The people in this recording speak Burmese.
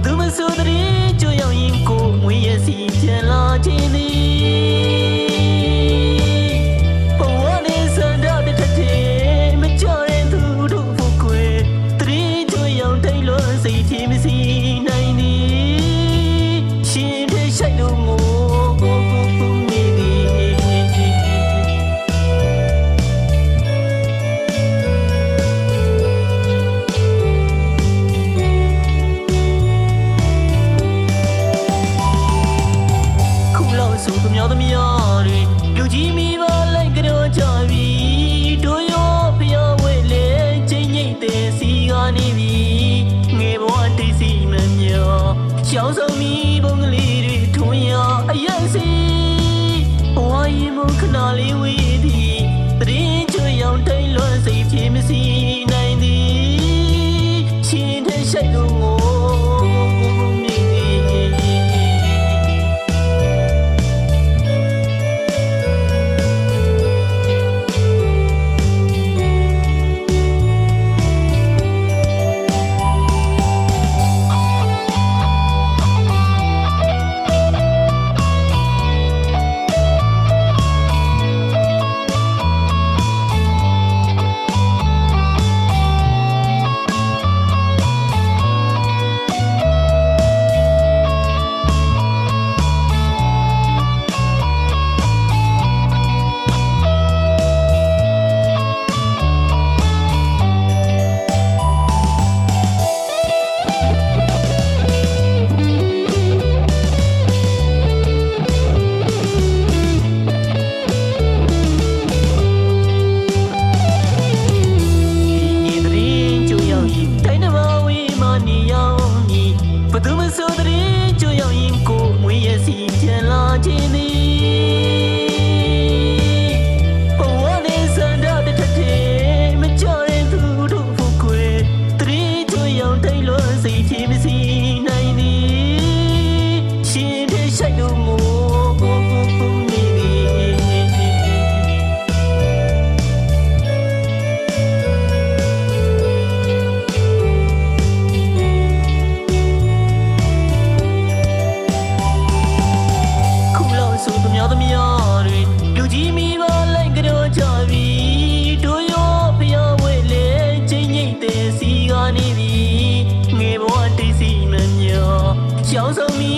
သူမဆိုတဲ့ကြွရောက်ရင်ကိုငွေရစီပြန်လာခြင်းသည်ဘဝနဲ့စံတော့တစ်ထက်တည်းမကြော်ရင်သူတို့ဖို့ကွယ်တရင်ကြွရောက်တိုင်းလို့စိတ်ဖြေမစီနိုင်သည်ရှင်တဲ့ရှိုက်လို့ငိုနေသည်ဆိုသူများသမီးတွေလူကြီးမိဘလိုက်ကြောကြပြီတို့ရောဖျားဝဲလေချင်းငိမ့်တဲ့စီကနေပြီငယ်ဘဝတိတ်စီမမြောရှောင်းဆုံးမိဘုံကလေးတွေထွန်းရအယက်စီဘဝရင်မခဏလေးဝေးသည်တရင်ချွေရောင်တိတ်လွန်စိတ်ဖြေမစီနိုင်သည်ရှင်တဲ့ရှိုက်လို့ငိုဘသူမဆိုတဲ့ကြွရောက်ရင်ကိုငွေရစီပြန်လာခြင်းသည်ဘဝနဲ့စံတော့တစ်ထက်တည်းမကြော်ရင်သူတို့ဖို့ကွယ်တရင်ကြွရောက်တိုင်းလို့စိတ်ဖြေမစီနိုင်သည်ရှင်တဲ့ရှိုက်လို့ငိုနေသည်ဆိုသူများသမီးတွေလူကြီးမိဘလိုက်ကြောကြပြီတို့ရောဖျားဝဲလေချင်းငိမ့်တဲ့စီကနေပြီငယ်ဘဝတိတ်စီမမြောရှောင်းဆုံးမိ